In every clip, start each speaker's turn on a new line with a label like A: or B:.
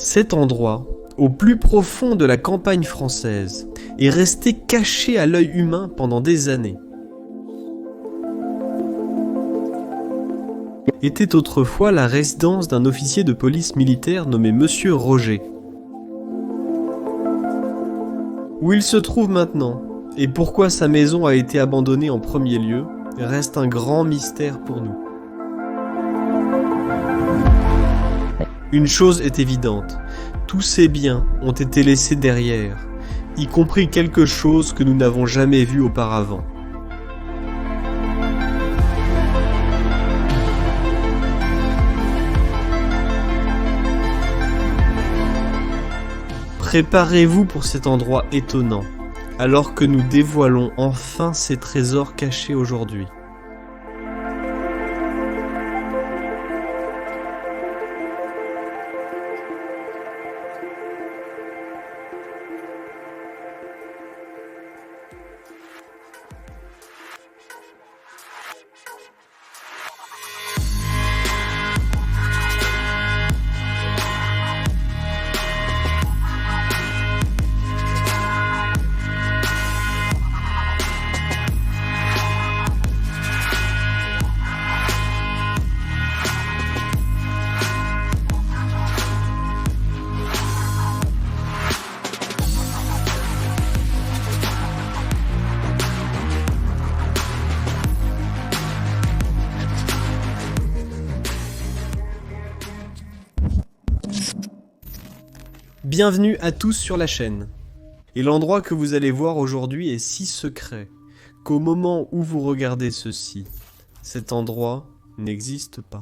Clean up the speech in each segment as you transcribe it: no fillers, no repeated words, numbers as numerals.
A: Cet endroit, au plus profond de la campagne française, est resté caché à l'œil humain pendant des années. Était autrefois la résidence d'un officier de police militaire nommé Monsieur Roger. Où il se trouve maintenant, et pourquoi sa maison a été abandonnée en premier lieu, reste un grand mystère pour nous. Une chose est évidente, tous ces biens ont été laissés derrière, y compris quelque chose que nous n'avons jamais vu auparavant. Préparez-vous pour cet endroit étonnant, alors que nous dévoilons enfin ces trésors cachés aujourd'hui. Bienvenue à tous sur la chaîne. Et l'endroit que vous allez voir aujourd'hui est si secret qu'au moment où vous regardez ceci, cet endroit n'existe pas.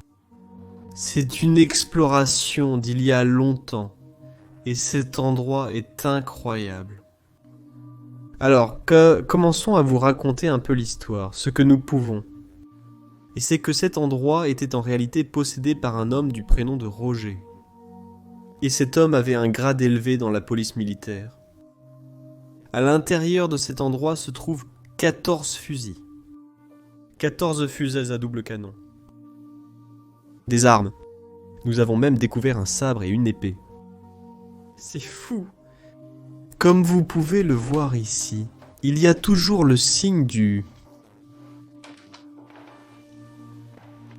A: C'est une exploration d'il y a longtemps et cet endroit est incroyable. Alors, commençons à vous raconter un peu l'histoire, ce que nous pouvons. Et c'est que cet endroit était en réalité possédé par un homme du prénom de Roger. Et cet homme avait un grade élevé dans la police militaire. À l'intérieur de cet endroit se trouvent 14 fusils. 14 fusées à double canon. Des armes. Nous avons même découvert un sabre et une épée. C'est fou. Comme vous pouvez le voir ici, il y a toujours le signe du...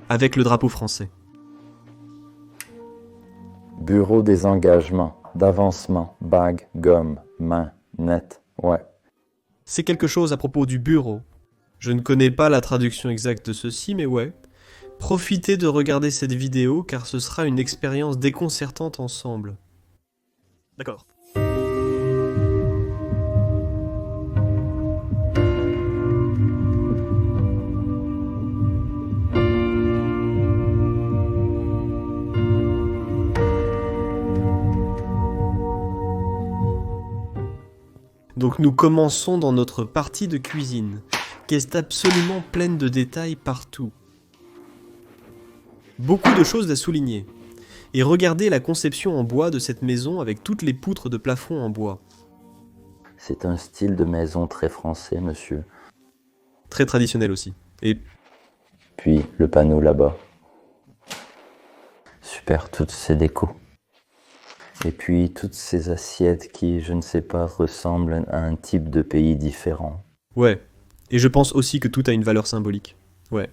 A: avec le drapeau français.
B: Bureau des engagements, d'avancement, bague, gomme, main, net, ouais.
A: C'est quelque chose à propos du bureau. Je ne connais pas la traduction exacte de ceci, mais ouais. Profitez de regarder cette vidéo car ce sera une expérience déconcertante ensemble. D'accord. Donc nous commençons dans notre partie de cuisine, qui est absolument pleine de détails partout. Beaucoup de choses à souligner. Et regardez la conception en bois de cette maison avec toutes les poutres de plafond en bois.
B: C'est un style de maison très français, monsieur.
A: Très traditionnel aussi. Et
B: puis le panneau là-bas. Super, toutes ces décos. Et puis toutes ces assiettes qui, je ne sais pas, ressemblent à un type de pays différent.
A: Ouais, et je pense aussi que tout a une valeur symbolique. Ouais.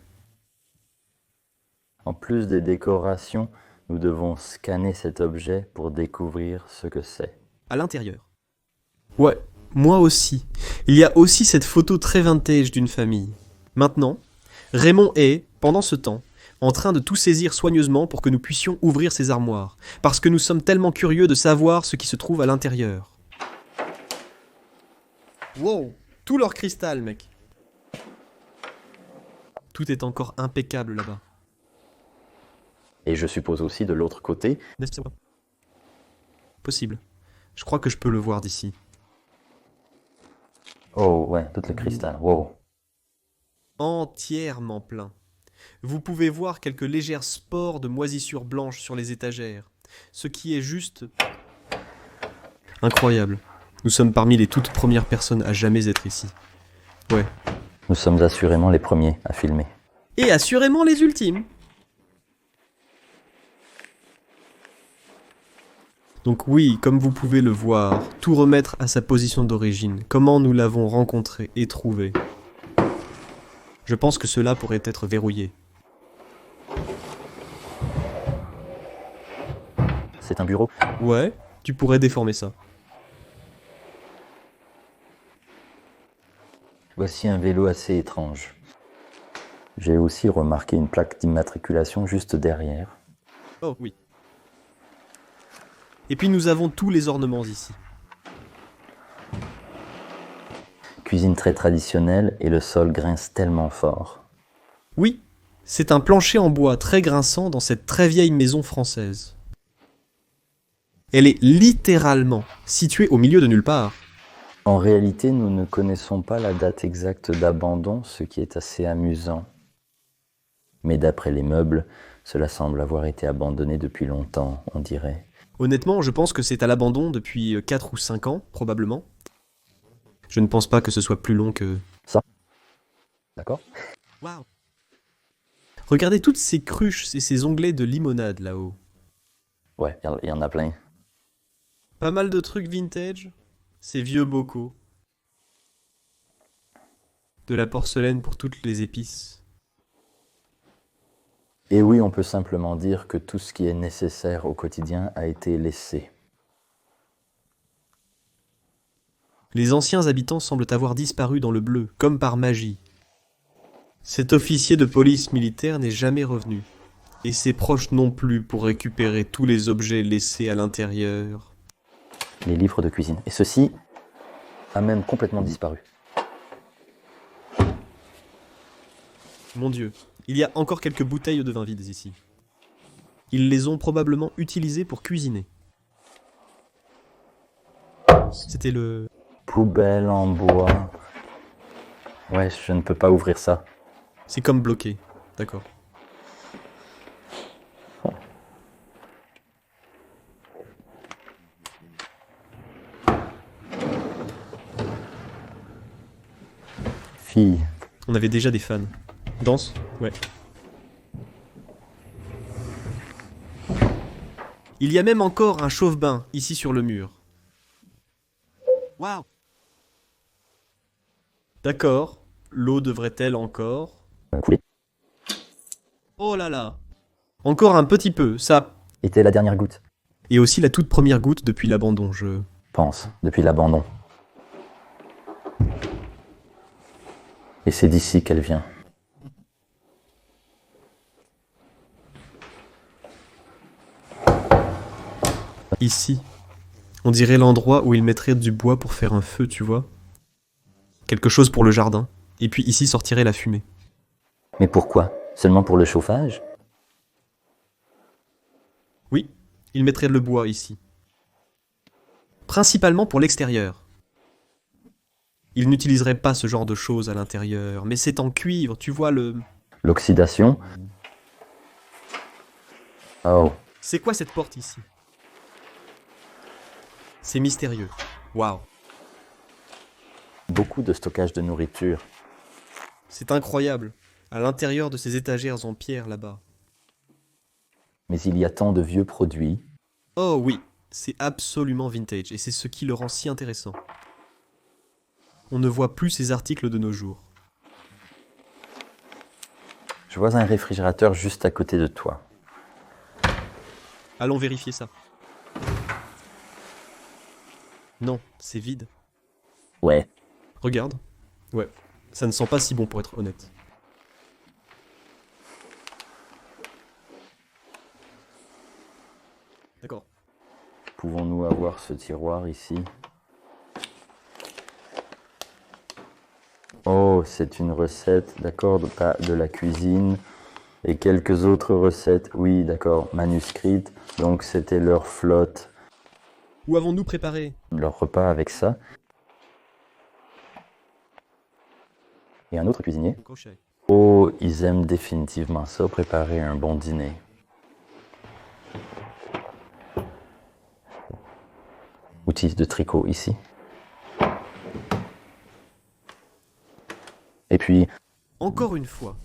B: En plus des décorations, nous devons scanner cet objet pour découvrir ce que c'est.
A: À l'intérieur. Ouais, moi aussi. Il y a aussi cette photo très vintage d'une famille. Maintenant, Raymond est, pendant ce temps, en train de tout saisir soigneusement pour que nous puissions ouvrir ces armoires, parce que nous sommes tellement curieux de savoir ce qui se trouve à l'intérieur. Wow, tout leur cristal, mec. Tout est encore impeccable là-bas.
B: Et je suppose aussi de l'autre côté.
A: Possible. Je crois que je peux le voir d'ici.
B: Oh ouais, tout le cristal, wow.
A: Entièrement plein. Vous pouvez voir quelques légères spores de moisissures blanches sur les étagères, ce qui est juste... incroyable. Nous sommes parmi les toutes premières personnes à jamais être ici. Ouais.
B: Nous sommes assurément les premiers à filmer.
A: Et assurément les ultimes. Donc oui, comme vous pouvez le voir, tout remettre à sa position d'origine, comment nous l'avons rencontré et trouvé. Je pense que cela pourrait être verrouillé.
B: C'est un bureau.
A: Ouais, tu pourrais déformer ça.
B: Voici un vélo assez étrange. J'ai aussi remarqué une plaque d'immatriculation juste derrière.
A: Oh oui. Et puis nous avons tous les ornements ici.
B: Cuisine très traditionnelle et le sol grince tellement fort.
A: Oui, c'est un plancher en bois très grinçant dans cette très vieille maison française. Elle est littéralement située au milieu de nulle part.
B: En réalité, nous ne connaissons pas la date exacte d'abandon, ce qui est assez amusant. Mais d'après les meubles, cela semble avoir été abandonné depuis longtemps, on dirait.
A: Honnêtement, je pense que c'est à l'abandon depuis 4 ou 5 ans, probablement. Je ne pense pas que ce soit plus long que...
B: Ça. D'accord.
A: Waouh! Regardez toutes ces cruches et ces onglets de limonade là-haut.
B: Ouais, il y en a plein.
A: Pas mal de trucs vintage. Ces vieux bocaux. De la porcelaine pour toutes les épices.
B: Et oui, on peut simplement dire que tout ce qui est nécessaire au quotidien a été laissé.
A: Les anciens habitants semblent avoir disparu dans le bleu, comme par magie. Cet officier de police militaire n'est jamais revenu. Et ses proches non plus pour récupérer tous les objets laissés à l'intérieur.
B: Les livres de cuisine. Et ceci a même complètement disparu.
A: Mon Dieu, il y a encore quelques bouteilles de vin vides ici. Ils les ont probablement utilisées pour cuisiner. C'était le...
B: Poubelle en bois. Ouais, je ne peux pas ouvrir ça.
A: C'est comme bloqué, d'accord.
B: Fille.
A: On avait déjà des fans. Danse? Ouais. Il y a même encore un chauffe-bain ici sur le mur. Waouh! D'accord. L'eau devrait-elle encore?
B: Couler.
A: Oh là là! Encore un petit peu, ça.
B: Était la dernière goutte.
A: Et aussi la toute première goutte depuis l'abandon, je...
B: Pense, depuis l'abandon. Et c'est d'ici qu'elle vient.
A: Ici. On dirait l'endroit où ils mettraient du bois pour faire un feu, tu vois. Quelque chose pour le jardin. Et puis ici sortirait la fumée.
B: Mais pourquoi? Seulement pour le chauffage?
A: Oui, ils mettraient le bois ici. Principalement pour l'extérieur. Ils n'utiliseraient pas ce genre de choses à l'intérieur, mais c'est en cuivre, tu vois le...
B: L'oxydation? Oh,
A: C'est quoi cette porte ici? C'est mystérieux. Waouh.
B: beaucoup de stockage de nourriture.
A: C'est incroyable. À l'intérieur de ces étagères en pierre là-bas.
B: Mais il y a tant de vieux produits.
A: Oh oui, c'est absolument vintage et c'est ce qui le rend si intéressant. On ne voit plus ces articles de nos jours.
B: Je vois un réfrigérateur juste à côté de toi.
A: Allons vérifier ça. Non, c'est vide.
B: Ouais.
A: Regarde. Ouais, ça ne sent pas si bon pour être honnête. D'accord.
B: Pouvons-nous avoir ce tiroir ici? Oh, c'est une recette, d'accord, de la cuisine. Et quelques autres recettes, oui, d'accord, manuscrites. Donc c'était leur flotte,
A: Où avons-nous préparé?
B: leur repas avec ça. Et un autre cuisinier.
A: Crochet.
B: Oh, ils aiment définitivement ça, préparer un bon dîner. Outils de tricot ici. Et puis,
A: Encore une fois,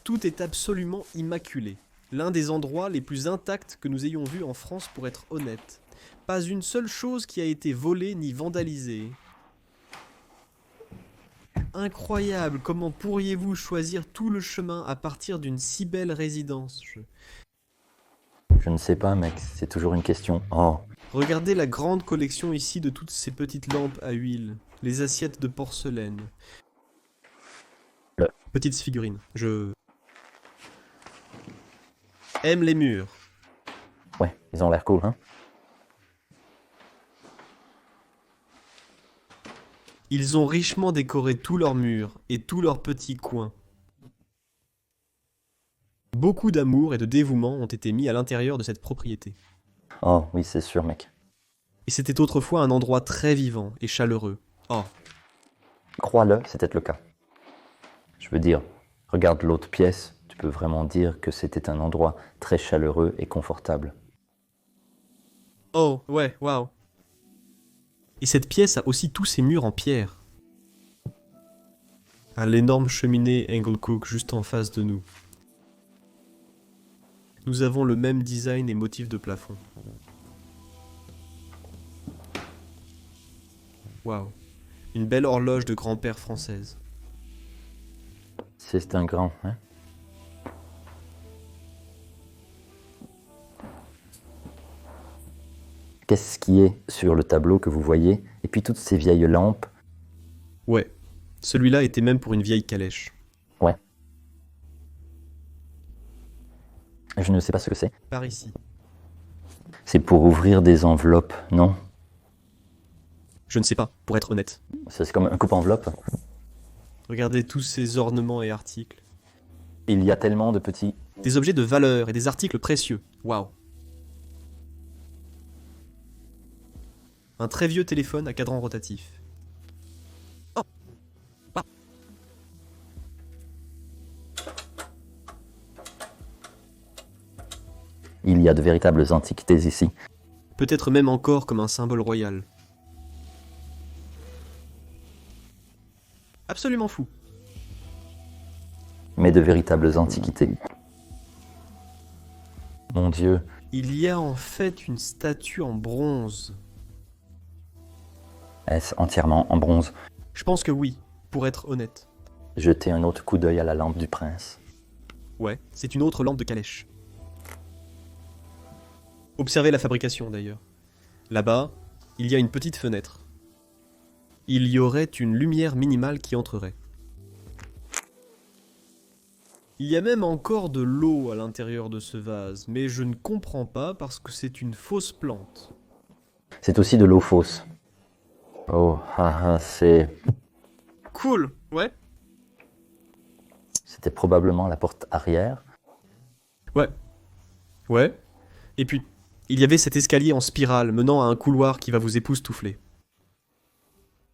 A: tout est absolument immaculé. L'un des endroits les plus intacts que nous ayons vus en France pour être honnête. Pas une seule chose qui a été volée ni vandalisée. Incroyable, comment pourriez-vous choisir tout le chemin à partir d'une si belle résidence?
B: Je ne sais pas, mec, c'est toujours une question. Oh,
A: Regardez la grande collection ici de toutes ces petites lampes à huile, les assiettes de porcelaine. Petites figurines, je aime les murs.
B: ouais, ils ont l'air cool, hein?
A: Ils ont richement décoré tous leurs murs et tous leurs petits coins. Beaucoup d'amour et de dévouement ont été mis à l'intérieur de cette propriété.
B: Oh, oui, c'est sûr, mec.
A: Et c'était autrefois un endroit très vivant et chaleureux. Oh,
B: Crois-le, c'était le cas. Je veux dire, regarde l'autre pièce, tu peux vraiment dire que c'était un endroit très chaleureux et confortable.
A: oh, ouais, waouh. Et cette pièce a aussi tous ses murs en pierre. À l'énorme cheminée Englecook juste en face de nous. Nous avons le même design et motif de plafond. Waouh. Une belle horloge de grand-père française.
B: C'est un grand, hein? Qu'est-ce qui est sur le tableau que vous voyez? Et puis toutes ces vieilles lampes.
A: Ouais. Celui-là était même pour une vieille calèche.
B: Ouais. Je ne sais pas ce que c'est.
A: Par ici.
B: C'est pour ouvrir des enveloppes, non?
A: Je ne sais pas, pour être honnête.
B: C'est comme un coupe-enveloppe.
A: Regardez tous ces ornements et articles.
B: Il y a tellement de petits...
A: Des objets de valeur et des articles précieux. Waouh. Un très vieux téléphone à cadran rotatif. Oh. Ah.
B: Il y a de véritables antiquités ici.
A: Peut-être même encore comme un symbole royal. Absolument fou.
B: Mais de véritables antiquités. Mon Dieu,
A: Il y a en fait une statue en bronze.
B: est-ce entièrement en bronze?
A: Je pense que oui, pour être honnête.
B: Jetez un autre coup d'œil à la lampe du prince.
A: Ouais, c'est une autre lampe de calèche. Observez la fabrication d'ailleurs. Là-bas, il y a une petite fenêtre. Il y aurait une lumière minimale qui entrerait. Il y a même encore de l'eau à l'intérieur de ce vase, mais je ne comprends pas parce que c'est une fausse plante.
B: C'est aussi de l'eau fausse. Oh, c'est...
A: Cool, ouais.
B: C'était probablement la porte arrière.
A: Ouais. Ouais. Et puis, il y avait cet escalier en spirale menant à un couloir qui va vous époustoufler.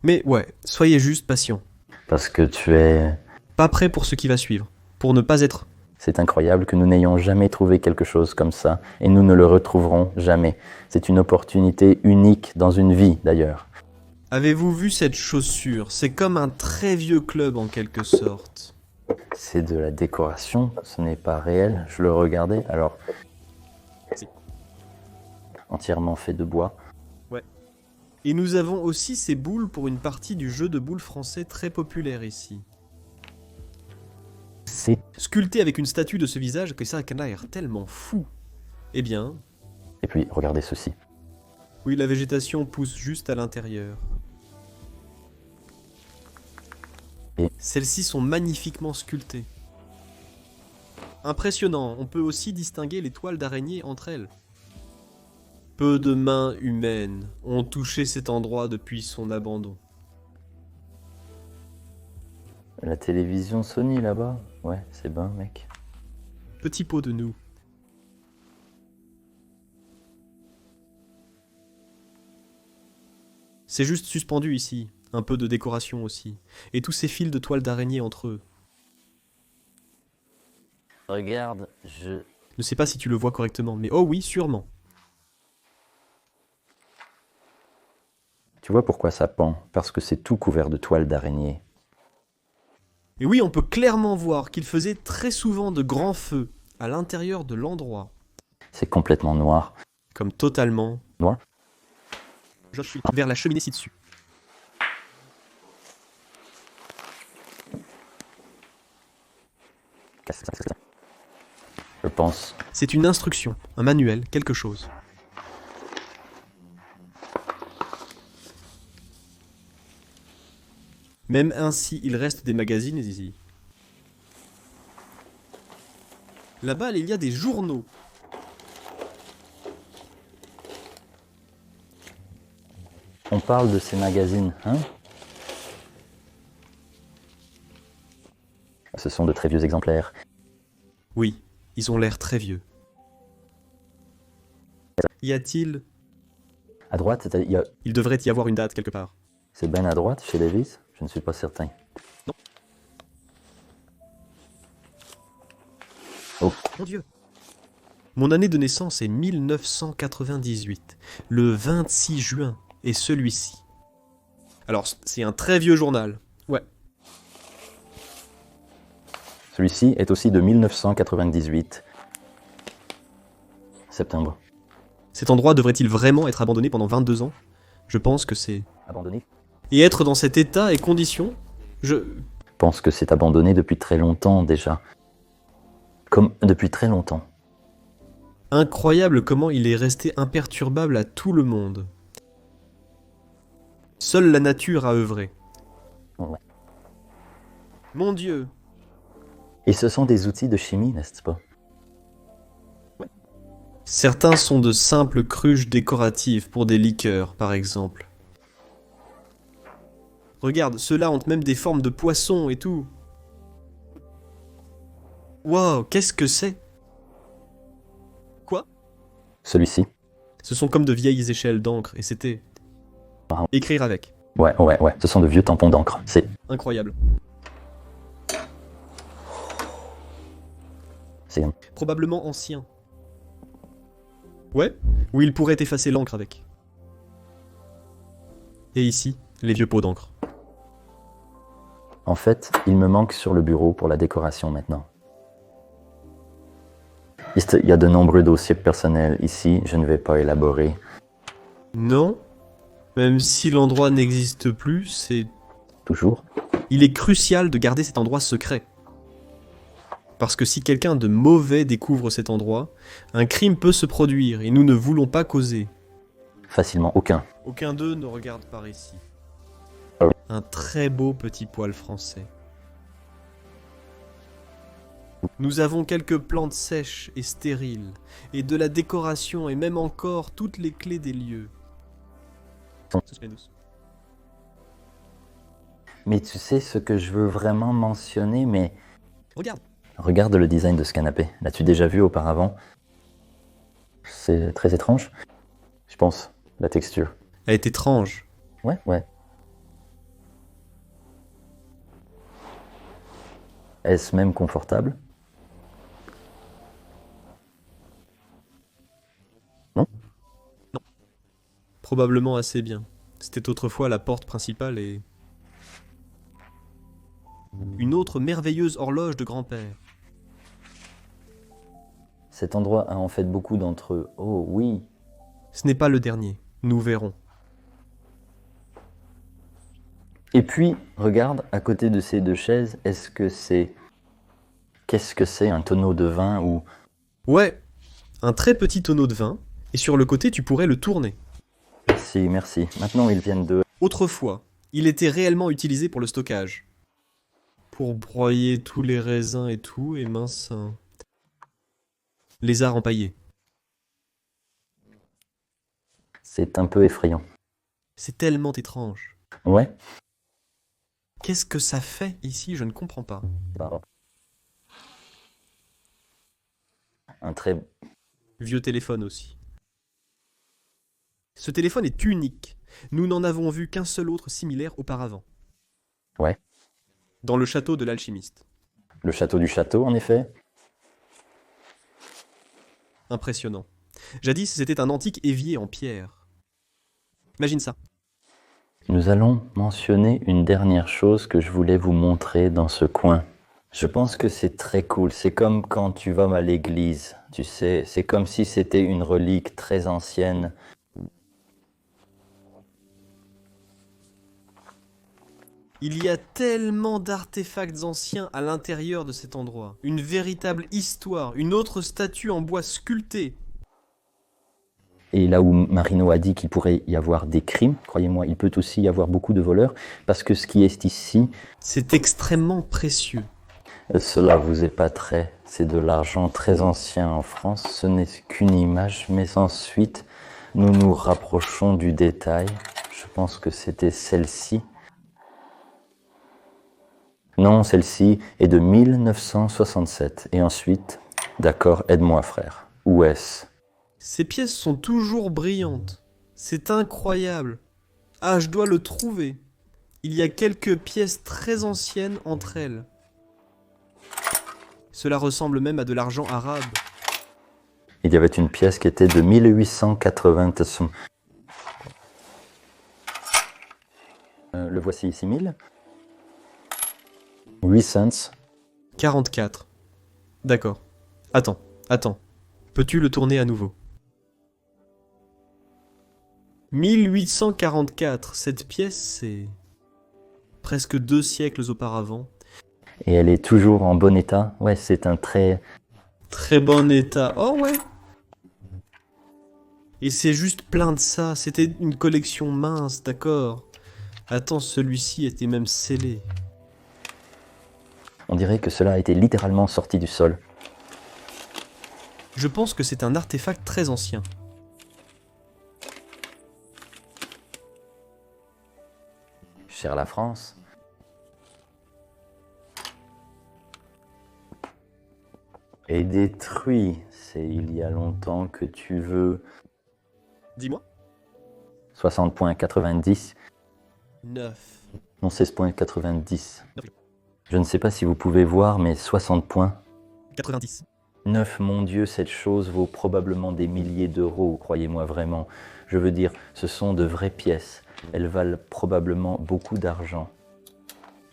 A: Mais ouais, soyez juste patient.
B: Parce que tu es...
A: Pas prêt pour ce qui va suivre. Pour ne pas être...
B: C'est incroyable que nous n'ayons jamais trouvé quelque chose comme ça, et nous ne le retrouverons jamais. C'est une opportunité unique dans une vie, d'ailleurs.
A: Avez-vous vu cette chaussure? C'est comme un très vieux club en quelque sorte.
B: C'est de la décoration, ce n'est pas réel. Je le regardais, alors...
A: Si.
B: Entièrement fait de bois.
A: Ouais. Et nous avons aussi ces boules pour une partie du jeu de boules français très populaire ici.
B: C'est...
A: Sculpté avec une statue de ce visage que ça a l'air tellement fou. Eh bien,
B: Et puis, regardez ceci.
A: oui, la végétation pousse juste à l'intérieur.
B: Et-
A: Celles-ci sont magnifiquement sculptées. Impressionnant, on peut aussi distinguer les toiles d'araignée entre elles. Peu de mains humaines ont touché cet endroit depuis son abandon.
B: La télévision Sony, là-bas. Ouais, c'est bon, mec.
A: Petit pot de nous. C'est juste suspendu ici, un peu de décoration aussi, et tous ces fils de toiles d'araignée entre eux.
B: Regarde, je...
A: Ne sais pas si tu le vois correctement, mais oh oui, sûrement.
B: Tu vois pourquoi ça pend? Parce que c'est tout couvert de toiles d'araignée.
A: Et oui, on peut clairement voir qu'il faisait très souvent de grands feux à l'intérieur de l'endroit.
B: C'est complètement noir.
A: Comme totalement.
B: Noir?
A: Je suis vers la cheminée ci-dessus.
B: Je pense.
A: C'est une instruction, un manuel, quelque chose. Même ainsi, il reste des magazines ici. Là-bas, il y a des journaux.
B: On parle de ces magazines, hein? Ce sont de très vieux exemplaires.
A: Oui, ils ont l'air très vieux. Y a-t-il...
B: À droite,
A: Il devrait y avoir une date quelque part.
B: c'est bien à droite, chez Davis? Je ne suis pas certain.
A: Non.
B: Oh.
A: Mon Dieu. Mon année de naissance est 1998, le 26 juin, et celui-ci. Alors, c'est un très vieux journal. Ouais.
B: Celui-ci est aussi de 1998. Septembre.
A: Cet endroit devrait-il vraiment être abandonné pendant 22 ans? Je pense que c'est...
B: Abandonné?
A: Et être dans cet état et conditions,
B: Je pense que c'est abandonné depuis très longtemps déjà. Comme depuis très longtemps.
A: Incroyable comment il est resté imperturbable à tout le monde. Seule la nature a œuvré.
B: Ouais.
A: Mon Dieu.
B: Et ce sont des outils de chimie, n'est-ce pas?
A: Certains sont de simples cruches décoratives pour des liqueurs, par exemple. Regarde, ceux-là ont même des formes de poissons et tout. Wow, qu'est-ce que c'est? Quoi?
B: Celui-ci?
A: Ce sont comme de vieilles échelles d'encre, et c'était... Écrire avec.
B: Ouais. Ce sont de vieux tampons d'encre. C'est
A: Incroyable. Probablement ancien. Ouais, ou il pourrait effacer l'encre avec. Et ici, les vieux pots d'encre.
B: En fait, il me manque sur le bureau pour la décoration maintenant. Il y a de nombreux dossiers personnels ici, je ne vais pas élaborer.
A: Non, même si l'endroit n'existe plus, c'est...
B: Toujours?
A: Il est crucial de garder cet endroit secret. Parce que si quelqu'un de mauvais découvre cet endroit, un crime peut se produire et nous ne voulons pas causer.
B: Facilement aucun.
A: Aucun d'eux ne regarde par ici.
B: Ah oui.
A: Un très beau petit poêle français. Nous avons quelques plantes sèches et stériles, et de la décoration et même encore toutes les clés des lieux.
B: Mais tu sais ce que je veux vraiment mentionner, mais...
A: Regarde.
B: Regarde le design de ce canapé. L'as-tu déjà vu auparavant? C'est très étrange. Je pense, la texture.
A: Elle est étrange.
B: Ouais. Est-ce même confortable? Non?
A: Probablement assez bien. C'était autrefois la porte principale et... Une autre merveilleuse horloge de grand-père.
B: Cet endroit a en fait beaucoup d'entre eux. Oh oui.
A: Ce n'est pas le dernier. Nous verrons.
B: Et puis, regarde, à côté de ces deux chaises, est-ce que c'est... Qu'est-ce que c'est, un tonneau de vin ou...
A: Ouais, un très petit tonneau de vin, et sur le côté tu pourrais le tourner.
B: Merci. Maintenant, ils viennent de...
A: Autrefois, il était réellement utilisé pour le stockage. Pour broyer tous les raisins et tout, et mince... Les arts empaillés.
B: C'est un peu effrayant.
A: C'est tellement étrange.
B: Ouais.
A: Qu'est-ce que ça fait ici? Je ne comprends pas.
B: Un très...
A: Vieux téléphone aussi. Ce téléphone est unique. Nous n'en avons vu qu'un seul autre similaire auparavant.
B: Ouais.
A: Dans le château de l'alchimiste.
B: Le château du château, en effet.
A: Impressionnant. Jadis, c'était un antique évier en pierre. Imagine ça.
B: Nous allons mentionner une dernière chose que je voulais vous montrer dans ce coin. Je pense que c'est très cool. C'est comme quand tu vas à l'église, tu sais. C'est comme si c'était une relique très ancienne.
A: Il y a tellement d'artefacts anciens à l'intérieur de cet endroit. Une véritable histoire, une autre statue en bois sculpté.
B: Et là où Marino a dit qu'il pourrait y avoir des crimes, croyez-moi, il peut aussi y avoir beaucoup de voleurs, parce que ce qui est ici,
A: C'est extrêmement précieux.
B: cela vous épaterait. C'est de l'argent très ancien en France. Ce n'est qu'une image, mais ensuite, nous nous rapprochons du détail. Je pense que c'était celle-ci. Non, celle-ci est de 1967. Et ensuite, d'accord, aide-moi frère. Où est-ce?
A: Ces pièces sont toujours brillantes. C'est incroyable. Ah, je dois le trouver. Il y a quelques pièces très anciennes entre elles. Cela ressemble même à de l'argent arabe.
B: Il y avait une pièce qui était de 1880. Le voici ici, 1000. 8 cents.
A: 44. D'accord. Attends. Peux-tu le tourner à nouveau? 1844. Cette pièce, c'est presque 2 siècles auparavant.
B: Et elle est toujours en bon état. Ouais, c'est un très...
A: Très bon état. Oh ouais. Et c'est juste plein de ça. C'était une collection mince, d'accord. Attends, celui-ci était même scellé.
B: On dirait que cela a été littéralement sorti du sol.
A: Je pense que c'est un artefact très ancien.
B: Chère la France. Et détruit. C'est il y a longtemps que tu veux.
A: Dis-moi.
B: 60,90.
A: 9.
B: Non, 16,90. Je ne sais pas si vous pouvez voir, mais 60 points.
A: 90.
B: 9, mon Dieu, cette chose vaut probablement des milliers d'euros, croyez-moi vraiment. Je veux dire, ce sont de vraies pièces. Elles valent probablement beaucoup d'argent.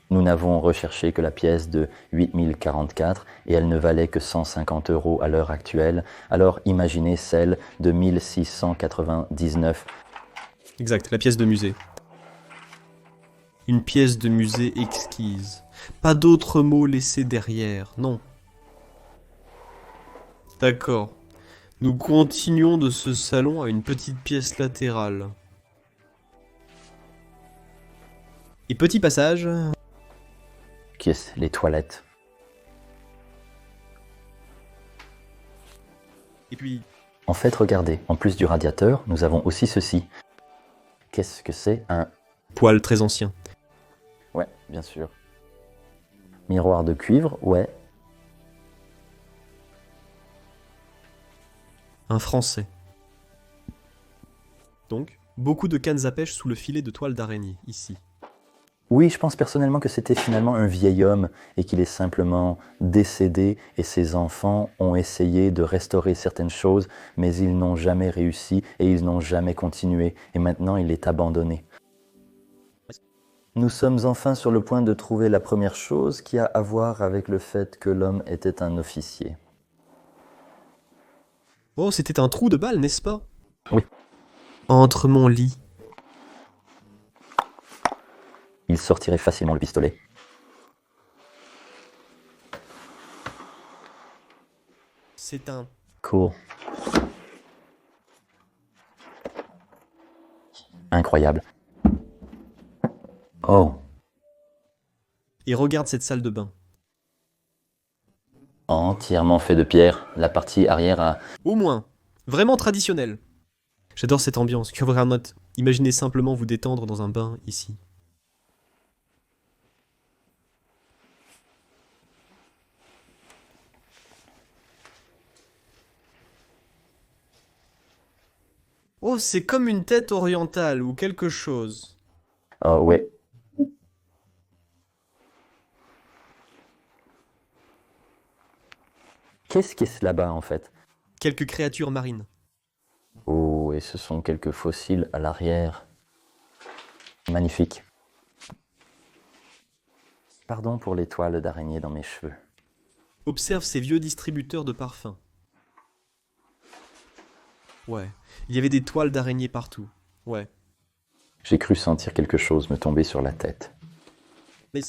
B: Nous n'avons recherché que la pièce de 8044 et elle ne valait que 150 € à l'heure actuelle. Alors imaginez celle de 1699.
A: Exact, la pièce de musée. Une pièce de musée exquise. Pas d'autres mots laissés derrière, non. D'accord. Nous continuons de ce salon à une petite pièce latérale. Et petit passage.
B: Qu'est-ce, les toilettes.
A: Et puis,
B: En fait, regardez, en plus du radiateur, nous avons aussi ceci. Qu'est-ce que c'est? Un...
A: poil très ancien.
B: Ouais, bien sûr. Miroir de cuivre, ouais.
A: Un français. Donc, beaucoup de cannes à pêche sous le filet de toile d'araignée, ici.
B: Oui, je pense personnellement que c'était finalement un vieil homme et qu'il est simplement décédé et ses enfants ont essayé de restaurer certaines choses, mais ils n'ont jamais réussi et ils n'ont jamais continué et maintenant il est abandonné. Nous sommes enfin sur le point de trouver la première chose qui a à voir avec le fait que l'homme était un officier.
A: Oh, c'était un trou de balle, n'est-ce pas?
B: Oui.
A: Entre mon lit.
B: Il sortirait facilement le pistolet.
A: C'est un...
B: Cool. Incroyable. Oh,
A: Et regarde cette salle de bain.
B: entièrement fait de pierre. La partie arrière a...
A: Au moins. Vraiment traditionnel. J'adore cette ambiance. Imaginez simplement vous détendre dans un bain ici. Oh, c'est comme une tête orientale ou quelque chose.
B: Oh, ouais. Qu'est-ce qui est là-bas en fait?
A: Quelques créatures marines.
B: Oh, et ce sont quelques fossiles à l'arrière. Magnifique. Pardon pour les toiles d'araignée dans mes cheveux.
A: Observe ces vieux distributeurs de parfums. Ouais, il y avait des toiles d'araignée partout. Ouais.
B: J'ai cru sentir quelque chose me tomber sur la tête.
A: Mais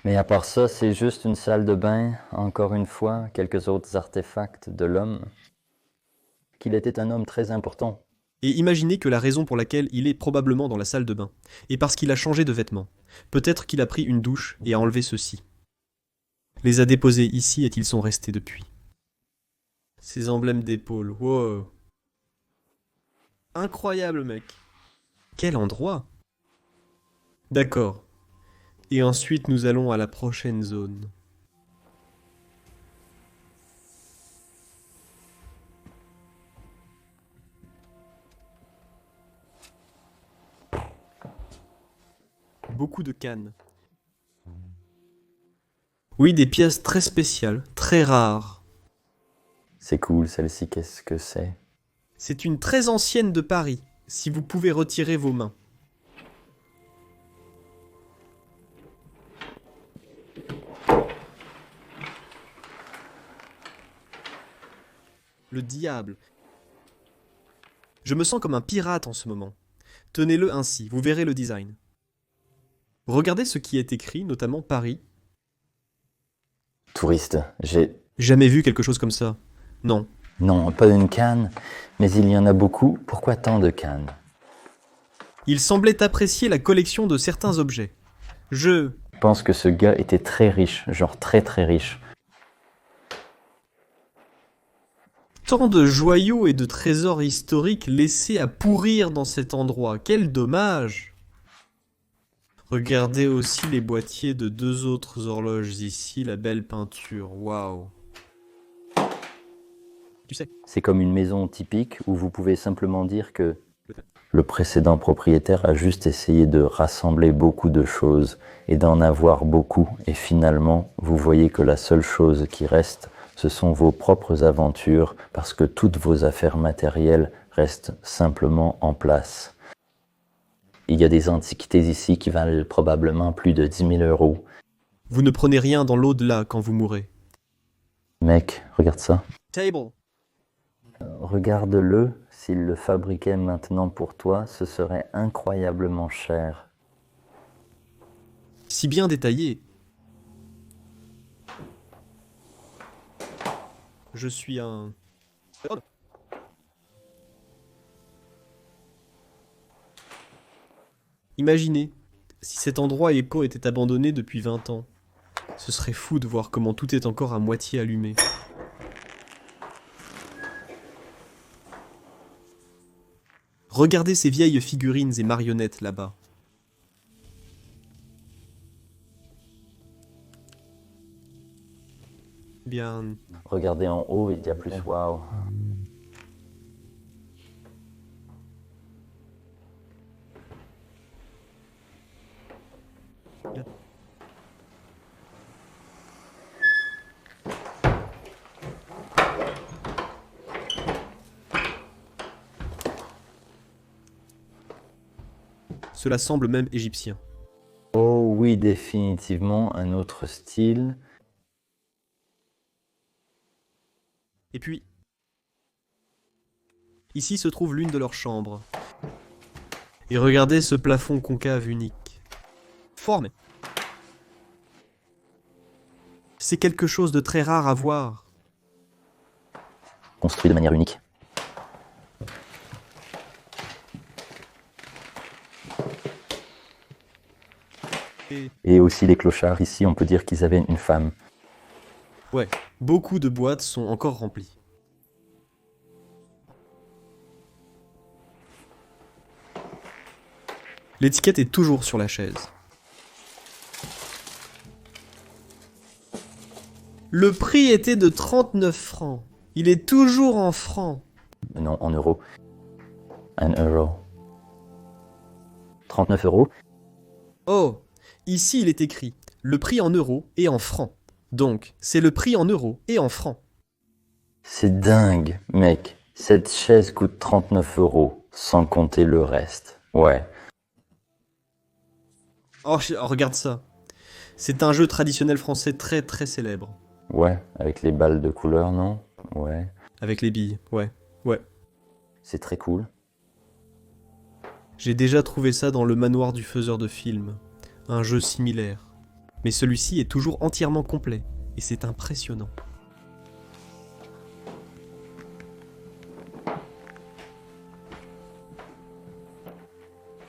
B: Mais à part ça, c'est juste une salle de bain, encore une fois, quelques autres artefacts de l'homme. Qu'il était un homme très important.
A: Et imaginez que la raison pour laquelle il est probablement dans la salle de bain est parce qu'il a changé de vêtements. Peut-être qu'il a pris une douche et a enlevé ceux-ci. Les a déposés ici et ils sont restés depuis. Ces emblèmes d'épaule, wow. Incroyable, mec. Quel endroit. D'accord. Et ensuite, nous allons à la prochaine zone. Beaucoup de cannes. Oui, des pièces très spéciales, très rares.
B: C'est cool, celle-ci, qu'est-ce que c'est?
A: C'est une très ancienne de Paris, si vous pouvez retirer vos mains. Le diable. Je me sens comme un pirate en ce moment. Tenez-le ainsi, vous verrez le design. Regardez ce qui est écrit, notamment Paris.
B: Touriste, j'ai...
A: Jamais vu quelque chose comme ça. Non.
B: Non, pas une canne, mais il y en a beaucoup. Pourquoi tant de cannes?
A: Il semblait apprécier la collection de certains objets. Je
B: pense que ce gars était très riche, genre très très riche.
A: Tant de joyaux et de trésors historiques laissés à pourrir dans cet endroit. Quel dommage! Regardez aussi les boîtiers de deux autres horloges ici, la belle peinture. Waouh! Tu sais,
B: C'est comme une maison typique où vous pouvez simplement dire que le précédent propriétaire a juste essayé de rassembler beaucoup de choses et d'en avoir beaucoup. Et finalement, vous voyez que la seule chose qui reste, ce sont vos propres aventures parce que toutes vos affaires matérielles restent simplement en place. Il y a des antiquités ici qui valent probablement plus de 10 000 euros.
A: vous ne prenez rien dans l'au-delà quand vous mourrez.
B: Mec, regarde ça.
A: Table.
B: Regarde-le, s'il le fabriquait maintenant pour toi, ce serait incroyablement cher.
A: Si bien détaillé. Je suis un... Imaginez, si cet endroit éco était abandonné depuis 20 ans. Ce serait fou de voir comment tout est encore à moitié allumé. Regardez ces vieilles figurines et marionnettes là-bas. Bien...
B: Regardez en haut, il y a plus waouh.
A: Cela semble même égyptien.
B: Oh oui, définitivement un autre style.
A: Et puis, ici se trouve l'une de leurs chambres. Et regardez ce plafond concave unique. Formé. C'est quelque chose de très rare à voir.
B: Construit de manière unique. Et aussi les clochards, ici on peut dire qu'ils avaient une femme.
A: Ouais, beaucoup de boîtes sont encore remplies. L'étiquette est toujours sur la chaise. Le prix était de 39 francs. Il est toujours en francs.
B: Non, en euros. 1 euro. 39 euros.
A: Oh, ici il est écrit le prix en euros et en francs. Donc, c'est le prix en euros et en francs.
B: C'est dingue, mec. Cette chaise coûte 39 euros, sans compter le reste. Ouais.
A: Oh, regarde ça. C'est un jeu traditionnel français très très célèbre.
B: Ouais, avec les balles de couleur, non? Ouais.
A: Avec les billes, ouais. Ouais.
B: C'est très cool.
A: J'ai déjà trouvé ça dans le manoir du faiseur de films. Un jeu similaire. Mais celui-ci est toujours entièrement complet, et c'est impressionnant.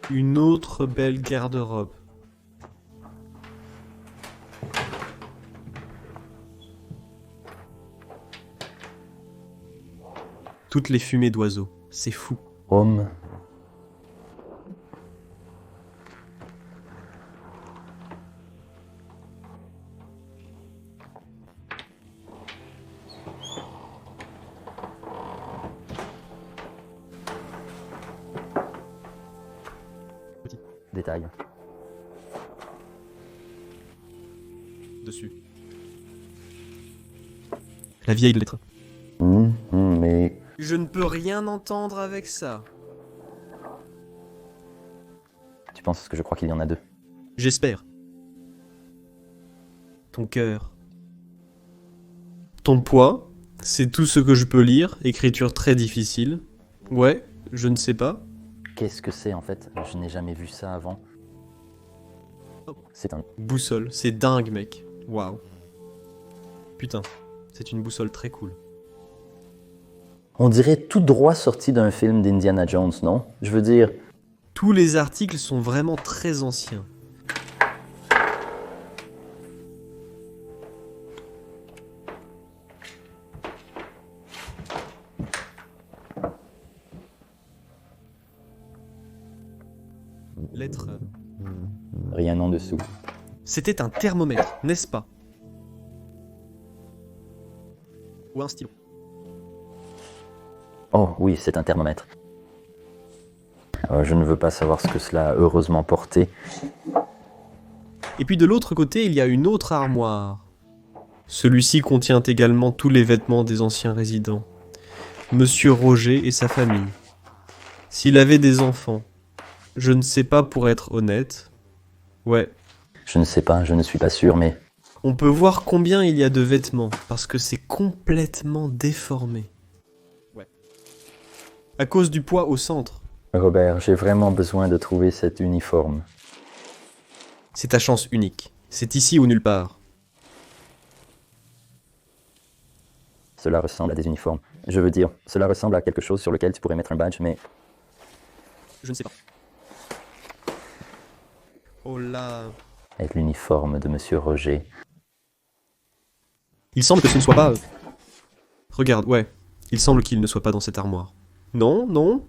A: Une autre belle garde-robe. Toutes les fumées d'oiseaux, c'est fou.
B: Homme. Détail.
A: Dessus. La vieille lettre.
B: Mais
A: Je ne peux rien entendre avec ça.
B: tu penses que je crois qu'il y en a deux.
A: J'espère. Ton cœur. Ton poids, c'est tout ce que je peux lire. Écriture très difficile. Ouais, je ne sais pas.
B: Qu'est-ce que c'est en fait? Je n'ai jamais vu ça avant. C'est un...
A: Boussole, c'est dingue, mec. Waouh. Putain, c'est une boussole très cool.
B: On dirait tout droit sorti d'un film d'Indiana Jones, non? Je veux dire...
A: Tous les articles sont vraiment très anciens. Lettre.
B: Rien en dessous.
A: C'était un thermomètre, n'est-ce pas? Ou un stylo.
B: Oh oui, c'est un thermomètre. Je ne veux pas savoir ce que cela a heureusement porté.
A: Et puis de l'autre côté, il y a une autre armoire. Celui-ci contient également tous les vêtements des anciens résidents. Monsieur Roger et sa famille. S'il avait des enfants, je ne sais pas pour être honnête. Ouais,
B: Je ne sais pas, je ne suis pas sûr, mais...
A: on peut voir combien il y a de vêtements, parce que c'est complètement déformé. Ouais. À cause du poids au centre.
B: Robert, j'ai vraiment besoin de trouver cet uniforme.
A: C'est ta chance unique. C'est ici ou nulle part.
B: Cela ressemble à des uniformes. Je veux dire, cela ressemble à quelque chose sur lequel tu pourrais mettre un badge, mais...
A: Je ne sais pas. Oh là...
B: Avec l'uniforme de Monsieur Roger.
A: Il semble que ce ne soit pas... Regarde, ouais. Il semble qu'il ne soit pas dans cette armoire. Non, non.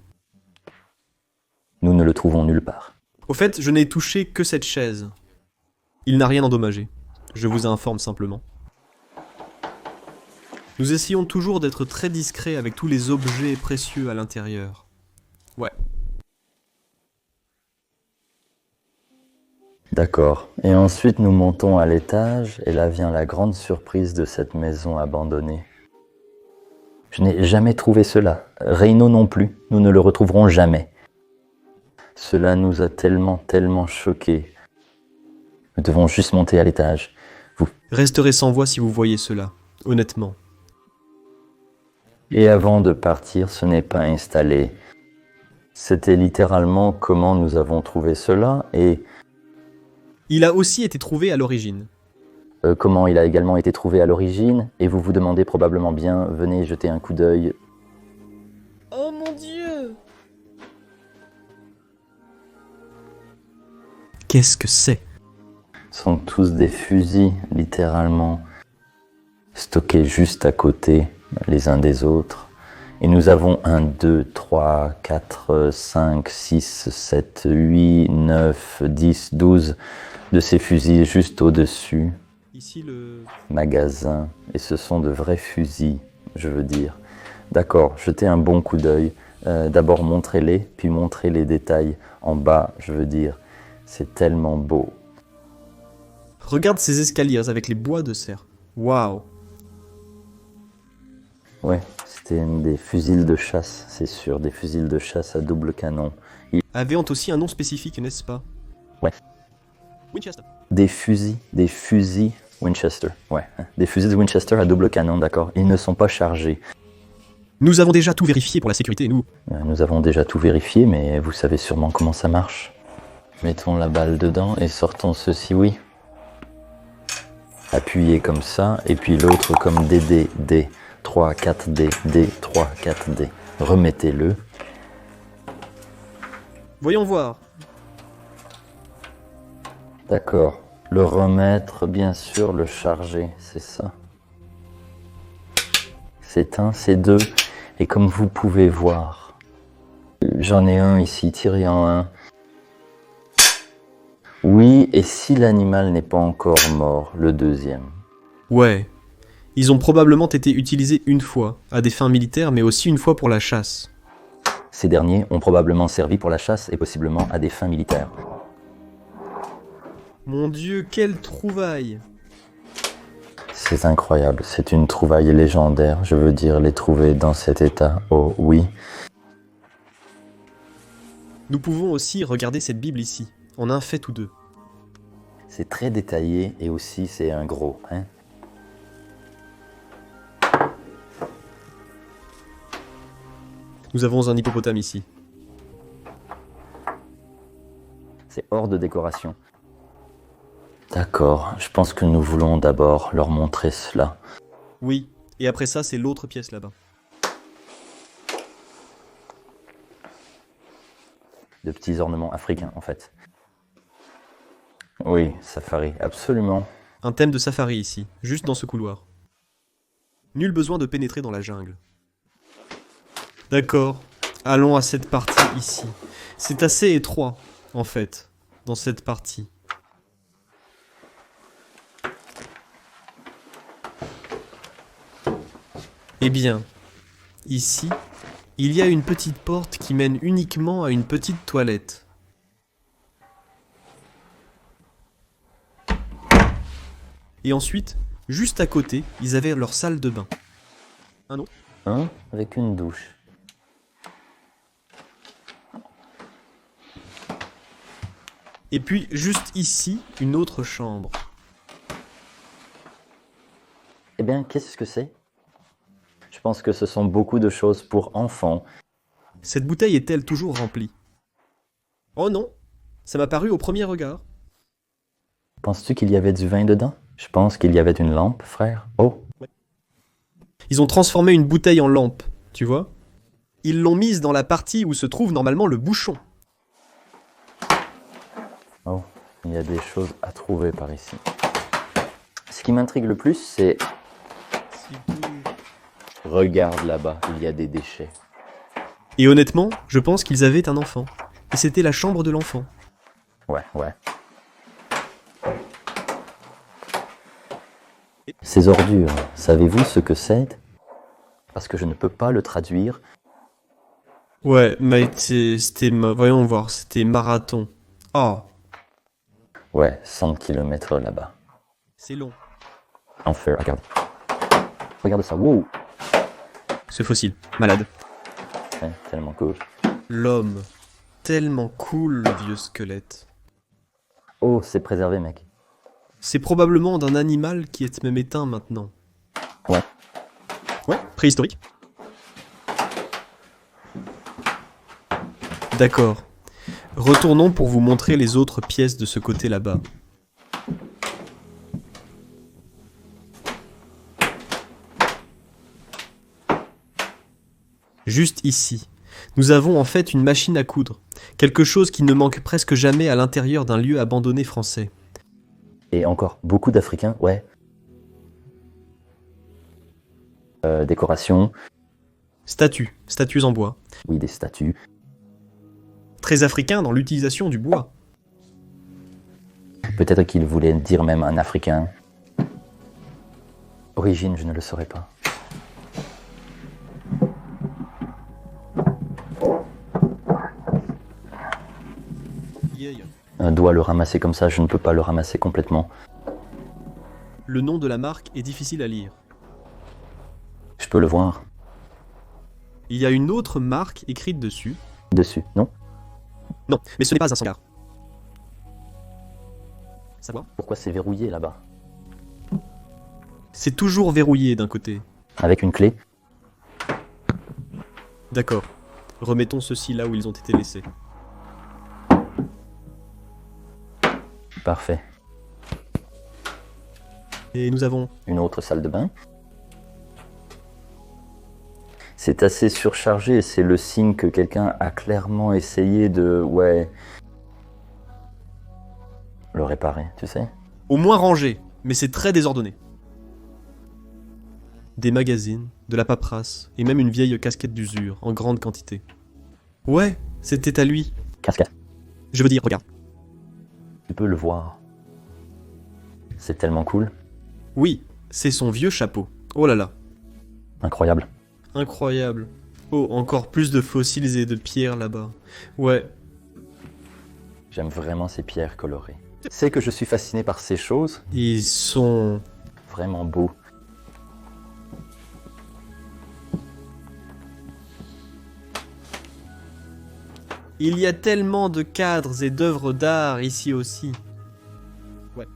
B: Nous ne le trouvons nulle part.
A: Au fait, je n'ai touché que cette chaise. Il n'a rien endommagé. Je vous informe simplement. Nous essayons toujours d'être très discrets avec tous les objets précieux à l'intérieur. Ouais.
B: D'accord. Et ensuite, nous montons à l'étage, et là vient la grande surprise de cette maison abandonnée. Je n'ai jamais trouvé cela. Reino non plus. Nous ne le retrouverons jamais. Cela nous a tellement choqués. Nous devons juste monter à l'étage.
A: Resterez sans voix si vous voyez cela, honnêtement.
B: Et avant de partir, ce n'est pas installé. C'était littéralement comment nous avons trouvé cela et
A: Il a aussi été trouvé à l'origine.
B: comment il a également été trouvé à l'origine. Et vous vous demandez probablement bien, venez jeter un coup d'œil.
A: Oh mon Dieu! Qu'est-ce que c'est?
B: Ce sont tous des fusils, littéralement, stockés juste à côté, les uns des autres. Et nous avons 1, 2, 3, 4, 5, 6, 7, 8, 9, 10, 12 de ces fusils juste au-dessus.
A: Ici le...
B: Magasin. Et ce sont de vrais fusils, je veux dire. D'accord, jetez un bon coup d'œil. D'abord montrez-les, puis montrez les détails en bas, je veux dire. C'est tellement beau.
A: Regarde ces escaliers avec les bois de serre. Waouh!
B: Ouais, c'était des fusils de chasse, c'est sûr, des fusils de chasse à double canon.
A: Avaient aussi un nom spécifique, n'est-ce pas?
B: Ouais.
A: Winchester.
B: Des fusils Winchester, ouais. Des fusils de Winchester à double canon, d'accord. Ils ne sont pas chargés.
A: Nous avons déjà tout vérifié pour la sécurité, nous.
B: Nous avons déjà tout vérifié, mais vous savez sûrement comment ça marche. Mettons la balle dedans et sortons ceci, oui. Appuyez comme ça, et puis l'autre comme DD, D, 3, 4, D, D, 3, 4, D. Remettez-le.
A: Voyons voir.
B: D'accord. Le remettre, bien sûr, le charger, c'est ça. C'est un, c'est deux, et comme vous pouvez voir, j'en ai un ici, tiré en un. Oui, et si l'animal n'est pas encore mort, le deuxième.
A: Ouais. Ils ont probablement été utilisés une fois, à des fins militaires, mais aussi une fois pour la chasse.
B: Ces derniers ont probablement servi pour la chasse et possiblement à des fins militaires.
A: Mon Dieu, quelle trouvaille!
B: C'est incroyable, c'est une trouvaille légendaire, je veux dire les trouver dans cet état, oh oui.
A: Nous pouvons aussi regarder cette Bible ici, en un fait ou deux.
B: C'est très détaillé et aussi c'est un gros, hein.
A: Nous avons un hippopotame ici.
B: C'est hors de décoration. D'accord, je pense que nous voulons d'abord leur montrer cela.
A: Oui, et après ça, c'est l'autre pièce là-bas.
B: De petits ornements africains en fait. Oui, safari, absolument.
A: Un thème de safari ici, juste dans ce couloir. Nul besoin de pénétrer dans la jungle. D'accord, allons à cette partie ici. C'est assez étroit, en fait, dans cette partie. Eh bien, ici, il y a une petite porte qui mène uniquement à une petite toilette. Et ensuite, juste à côté, ils avaient leur salle de bain. Un autre.
B: Un avec une douche.
A: Et puis, juste ici, une autre chambre.
B: Eh bien, qu'est-ce que c'est? Je pense que ce sont beaucoup de choses pour enfants.
A: Cette bouteille est-elle toujours remplie? Oh non, ça m'a paru au premier regard.
B: Penses-tu qu'il y avait du vin dedans? Je pense qu'il y avait une lampe, frère. Oh,
A: Ils ont transformé une bouteille en lampe, tu vois? Ils l'ont mise dans la partie où se trouve normalement le bouchon.
B: oh, il y a des choses à trouver par ici. Ce qui m'intrigue le plus, c'est... Regarde là-bas, il y a des déchets.
A: Et honnêtement, je pense qu'ils avaient un enfant. Et c'était la chambre de l'enfant.
B: Ouais. Ces ordures, savez-vous ce que c'est? Parce que je ne peux pas le traduire.
A: Ouais, mais voyons voir, c'était marathon. Oh,
B: Ouais, 100 km là-bas.
A: c'est long.
B: Enfer, regarde. Regarde ça, wow!
A: Ce fossile, malade.
B: Ouais, tellement cool.
A: L'homme, tellement cool le vieux squelette.
B: Oh, c'est préservé, mec.
A: C'est probablement d'un animal qui est même éteint maintenant.
B: Ouais.
A: Ouais, préhistorique. D'accord. Retournons pour vous montrer les autres pièces de ce côté là-bas. Juste ici, nous avons en fait une machine à coudre. Quelque chose qui ne manque presque jamais à l'intérieur d'un lieu abandonné français.
B: Et encore, beaucoup d'Africains, ouais. Décoration,
A: Statues en bois.
B: oui, des statues.
A: Très africain dans l'utilisation du bois.
B: Peut-être qu'il voulait dire même un Africain. Origine, je ne le saurais pas. Doit le ramasser comme ça, je ne peux pas le ramasser complètement.
A: Le nom de la marque est difficile à lire.
B: Je peux le voir
A: Il y a une autre marque écrite dessus.
B: dessus, non?
A: Non, mais ce n'est pas un sangar. Savoir?
B: Pourquoi c'est verrouillé là-bas?
A: C'est toujours verrouillé d'un côté.
B: Avec une clé?
A: D'accord. Remettons ceux-ci là où ils ont été laissés.
B: Parfait.
A: Et nous avons...
B: Une autre salle de bain. C'est assez surchargé et c'est le signe que quelqu'un a clairement essayé de... Ouais... le réparer, tu sais.
A: Au moins rangé, mais c'est très désordonné. Des magazines, de la paperasse, et même une vieille casquette d'usure, en grande quantité. Ouais, c'était à lui.
B: Casquette.
A: Je veux dire, regarde.
B: Tu peux le voir. C'est tellement cool.
A: Oui, c'est son vieux chapeau. Oh là là.
B: Incroyable.
A: Incroyable. Oh, encore plus de fossiles et de pierres là-bas. Ouais.
B: J'aime vraiment ces pierres colorées. C'est que je suis fasciné par ces choses.
A: Ils sont...
B: Vraiment beaux.
A: Il y a tellement de cadres et d'œuvres d'art ici aussi. Ouais.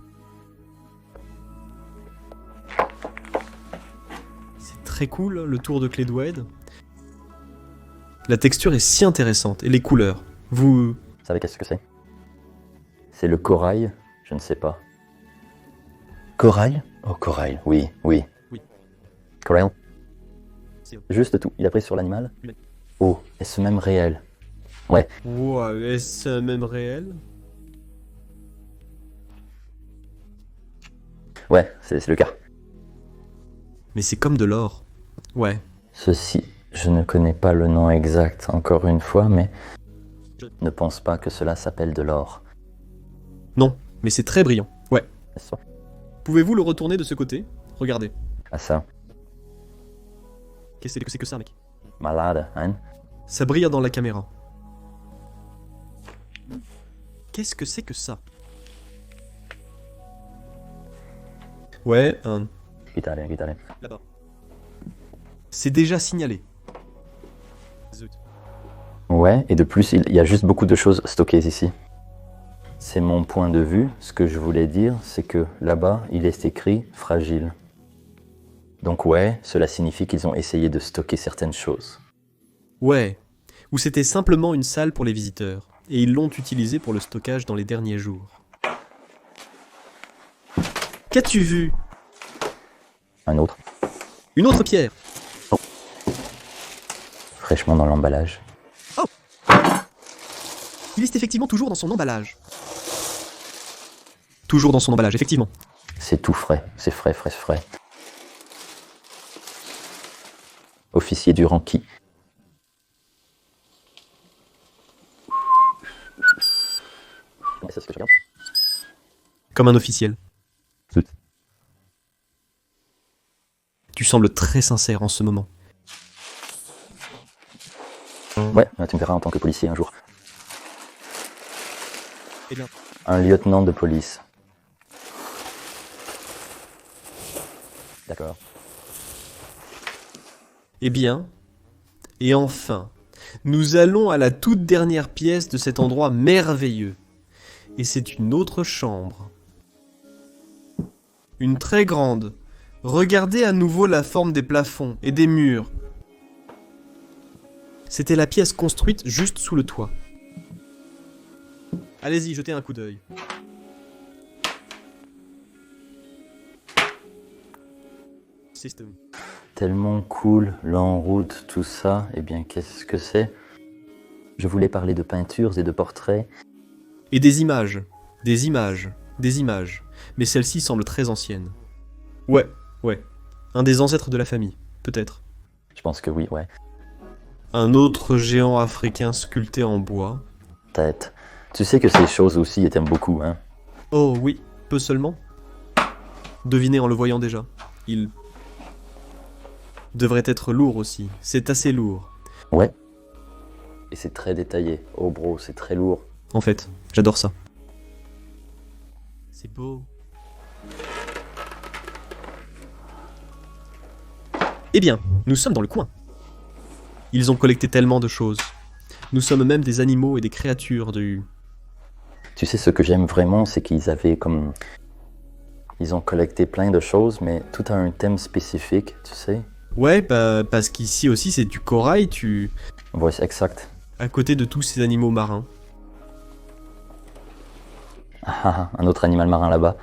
A: C'est très cool, le tour de clé d'Oued. La texture est si intéressante, et les couleurs. Vous...
B: Vous savez qu'est-ce que c'est? C'est le corail? Je ne sais pas. Corail? Oh, corail, oui, oui.
A: Oui.
B: Corail?
A: C'est-
B: Juste tout. Il a pris sur l'animal?
A: Oui.
B: Oh, est-ce même réel? Ouais.
A: Wow, est-ce même réel?
B: Ouais, c'est le cas.
A: Mais c'est comme de l'or. Ouais.
B: Ceci, je ne connais pas le nom exact, encore une fois, mais ne pense pas que cela s'appelle de l'or.
A: Non, mais c'est très brillant. Ouais.
B: N'est-ce pas?
A: Pouvez-vous le retourner de ce côté? Regardez.
B: Ah ça,
A: Qu'est-ce que c'est que ça, mec?
B: malade, hein?
A: Ça brille dans la caméra. Qu'est-ce que c'est que ça? Ouais,
B: Guitare, guitare.
A: là-bas. C'est déjà signalé. Zut.
B: Ouais, et de plus, il y a juste beaucoup de choses stockées ici. C'est mon point de vue. Ce que je voulais dire, c'est que là-bas, il est écrit fragile. Donc ouais, cela signifie qu'ils ont essayé de stocker certaines choses.
A: Ouais. Ou c'était simplement une salle pour les visiteurs, et ils l'ont utilisée pour le stockage dans les derniers jours. Qu'as-tu vu?
B: Un autre,
A: Une autre pierre!
B: fraîchement dans l'emballage.
A: Il est effectivement toujours dans son emballage. Toujours dans son emballage, effectivement.
B: C'est tout frais, c'est frais, frais, frais. Officier du rang qui? C'est ce que je regarde.
A: Comme un officiel.
B: Zut.
A: Tu sembles très sincère en ce moment.
B: Ouais, tu me verras en tant que policier un jour.
A: Eh bien,
B: Un lieutenant de police. D'accord.
A: eh bien, et enfin, nous allons à la toute dernière pièce de cet endroit merveilleux. Et c'est une autre chambre. Une très grande. Regardez à nouveau la forme des plafonds et des murs. C'était la pièce construite juste sous le toit. Allez-y, jetez un coup d'œil. System.
B: Tellement cool, l'enroute, tout ça. Eh bien, qu'est-ce que c'est? Je voulais parler de peintures et de portraits.
A: Et des images. Des images. Des images. Mais celle-ci semble très ancienne. Ouais, ouais. Un des ancêtres de la famille, peut-être.
B: Je pense que oui, ouais.
A: Un autre géant africain sculpté en bois.
B: Tête. Tu sais que ces choses aussi, ils t'aiment beaucoup, hein?
A: Oh oui, peu seulement. Devinez en le voyant déjà. Il devrait être lourd aussi. C'est assez lourd.
B: Ouais. Et c'est très détaillé. Oh bro, c'est très lourd.
A: En fait, j'adore ça. C'est beau. Eh bien, nous sommes dans le coin. Ils ont collecté tellement de choses. Nous sommes même des animaux et des créatures du...
B: Tu sais, ce que j'aime vraiment, c'est qu'ils avaient comme... Ils ont collecté plein de choses, mais tout a un thème spécifique, tu sais.
A: Ouais, bah, parce qu'ici aussi c'est du corail,
B: Ouais, c'est exact.
A: à côté de tous ces animaux marins.
B: Ah, un autre animal marin là-bas.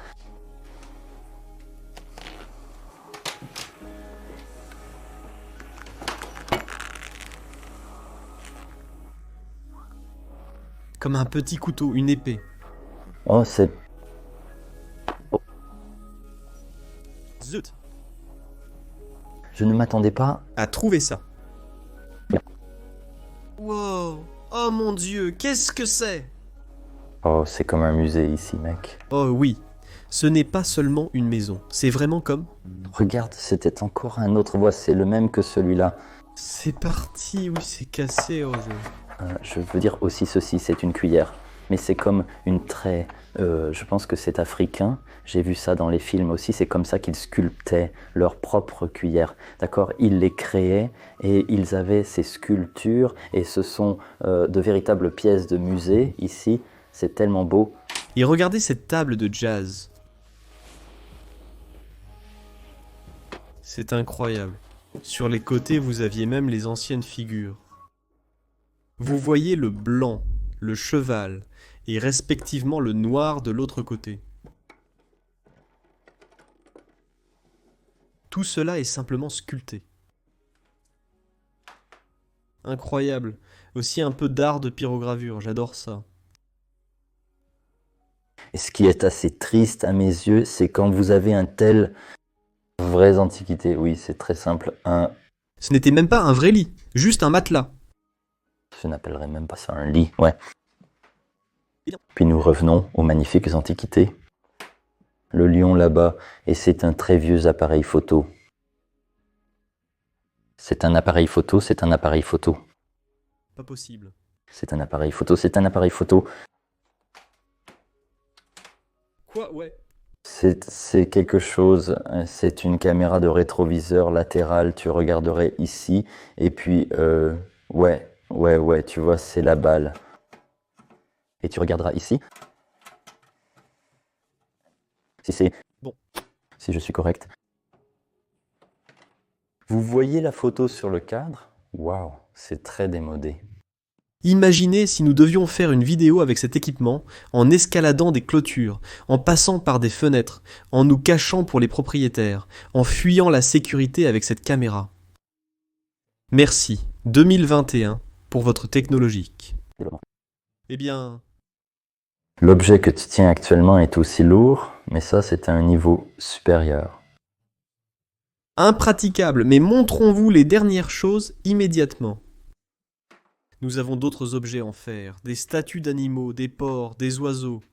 A: comme un petit couteau, une épée.
B: Oh, c'est...
A: Zut!
B: Je ne m'attendais pas...
A: À trouver ça. Wow! Oh mon Dieu, qu'est-ce que c'est?
B: Oh, c'est comme un musée ici, mec.
A: Oh oui, ce n'est pas seulement une maison, c'est vraiment comme...
B: Regarde, c'était encore un autre voie, c'est le même que celui-là.
A: C'est parti, oui, c'est cassé, oh
B: Je veux dire aussi ceci, c'est une cuillère. Mais c'est comme une traie. Je pense que c'est africain. J'ai vu ça dans les films aussi. C'est comme ça qu'ils sculptaient leur propre cuillère. D'accord? Ils les créaient et ils avaient ces sculptures. Et ce sont de véritables pièces de musée ici. C'est tellement beau.
A: Et regardez cette table de jazz. C'est incroyable. Sur les côtés, vous aviez même les anciennes figures. Vous voyez le blanc, le cheval, et respectivement le noir de l'autre côté. Tout cela est simplement sculpté. Incroyable. Aussi un peu d'art de pyrogravure, j'adore ça.
B: Et ce qui est assez triste à mes yeux, c'est quand vous avez un tel... Vraies antiquités, oui, c'est très simple.
A: Ce n'était même pas un vrai lit, juste un matelas.
B: Je n'appellerais même pas ça un lit, ouais. Puis nous revenons aux magnifiques antiquités. Le lion là-bas, et c'est un très vieux appareil photo. C'est un appareil photo, c'est un appareil photo.
A: Pas possible.
B: C'est un appareil photo, c'est un appareil photo.
A: Quoi? Ouais.
B: C'est quelque chose, c'est une caméra de rétroviseur latéral, tu regarderais ici, et puis, ouais, tu vois, c'est la balle. Et tu regarderas ici. Si c'est...
A: Bon.
B: Si je suis correct. Vous voyez la photo sur le cadre? Waouh, c'est très démodé.
A: Imaginez si nous devions faire une vidéo avec cet équipement, en escaladant des clôtures, en passant par des fenêtres, en nous cachant pour les propriétaires, en fuyant la sécurité avec cette caméra. Merci, 2021, pour votre technologique. Eh bien...
B: L'objet que tu tiens actuellement est aussi lourd, mais ça c'est un niveau supérieur.
A: Impraticable, mais montrons-vous les dernières choses immédiatement. Nous avons d'autres objets en fer, des statues d'animaux, des porcs, des oiseaux.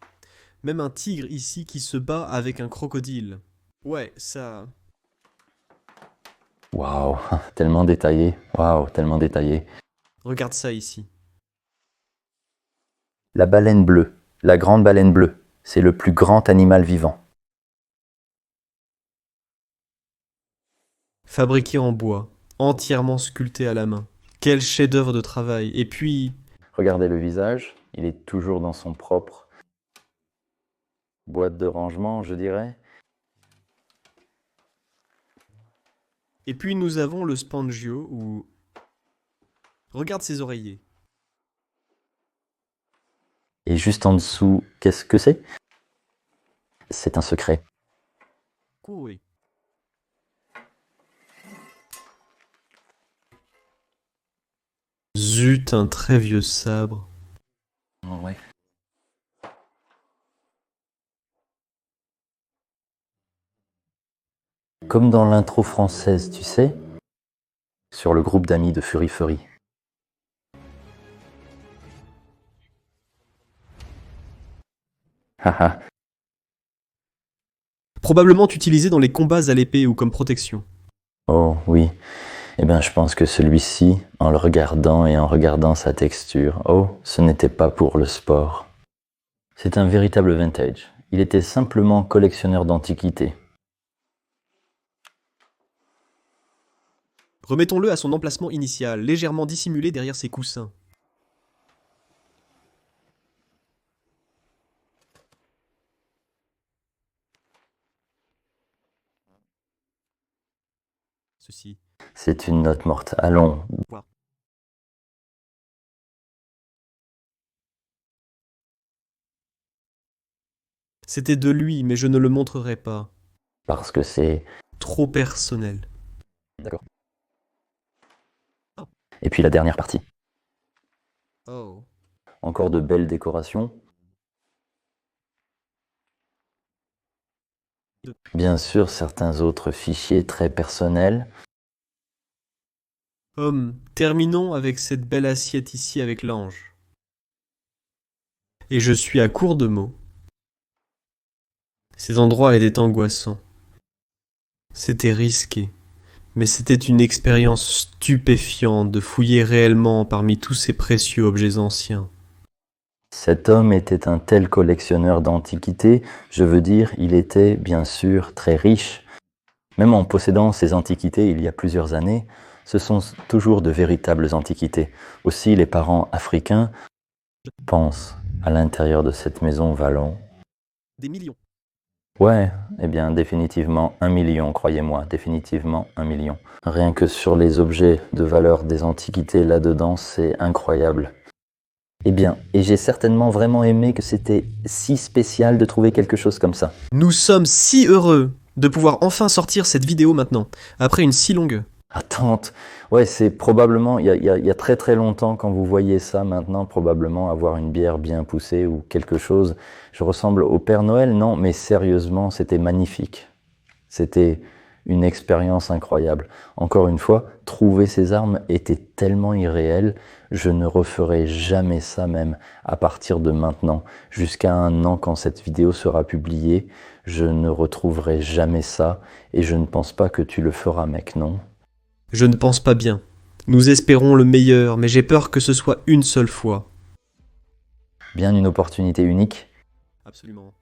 A: Même un tigre ici qui se bat avec un crocodile. Ouais, ça...
B: Waouh, tellement détaillé. Waouh, tellement détaillé.
A: Regarde ça ici.
B: La baleine bleue, la grande baleine bleue, c'est le plus grand animal vivant.
A: Fabriqué en bois, entièrement sculpté à la main. Quel chef-d'œuvre de travail. Et puis...
B: Regardez le visage, il est toujours dans son propre boîte de rangement, je dirais.
A: Et puis nous avons le Spangio où... Regarde ses oreillers.
B: Et juste en dessous, qu'est-ce que c'est? C'est un secret.
A: Oui. Zut, un très vieux sabre.
B: Ouais. Comme dans l'intro française, tu sais, sur le groupe d'amis de Fury Fury. Haha.
A: Probablement utilisé dans les combats à l'épée ou comme protection.
B: Oh oui. Eh bien, je pense que celui-ci, en le regardant et en regardant sa texture, oh, ce n'était pas pour le sport. C'est un véritable vintage. Il était simplement collectionneur d'antiquités.
A: Remettons-le à son emplacement initial, légèrement dissimulé derrière ses coussins. Ceci.
B: C'est une note morte. Allons.
A: Wow. C'était de lui, mais je ne le montrerai pas.
B: Parce que c'est...
A: Trop personnel.
B: D'accord. Et puis la dernière partie.
A: Oh.
B: encore de belles décorations. Bien sûr, certains autres fichiers très personnels.
A: Terminons avec cette belle assiette ici avec l'ange. Et je suis à court de mots. Ces endroits étaient angoissants. C'était risqué. Mais c'était une expérience stupéfiante de fouiller réellement parmi tous ces précieux objets anciens.
B: Cet homme était un tel collectionneur d'antiquités, je veux dire, il était bien sûr très riche. Même en possédant ces antiquités il y a plusieurs années, ce sont toujours de véritables antiquités. Aussi les parents africains pensent à l'intérieur de cette maison Vallon.
A: Des millions.
B: Ouais, eh bien définitivement 1 million, croyez-moi, définitivement 1 million. Rien que sur les objets de valeur des antiquités là-dedans, c'est incroyable. Eh bien, et j'ai certainement vraiment aimé que c'était si spécial de trouver quelque chose comme ça.
A: Nous sommes si heureux de pouvoir enfin sortir cette vidéo maintenant, après une si longue.
B: Attente, ouais, c'est probablement, il y a très très longtemps, quand vous voyez ça maintenant, probablement avoir une bière bien poussée ou quelque chose. Je ressemble au Père Noël, non, mais sérieusement, c'était magnifique. C'était une expérience incroyable. Encore une fois, trouver ces armes était tellement irréel, je ne referai jamais ça même à partir de maintenant. Jusqu'à 1 an quand cette vidéo sera publiée, je ne retrouverai jamais ça et je ne pense pas que tu le feras, mec, non ?
A: Je ne pense pas bien. Nous espérons le meilleur, mais j'ai peur que ce soit une seule fois.
B: Bien une opportunité unique.
A: Absolument.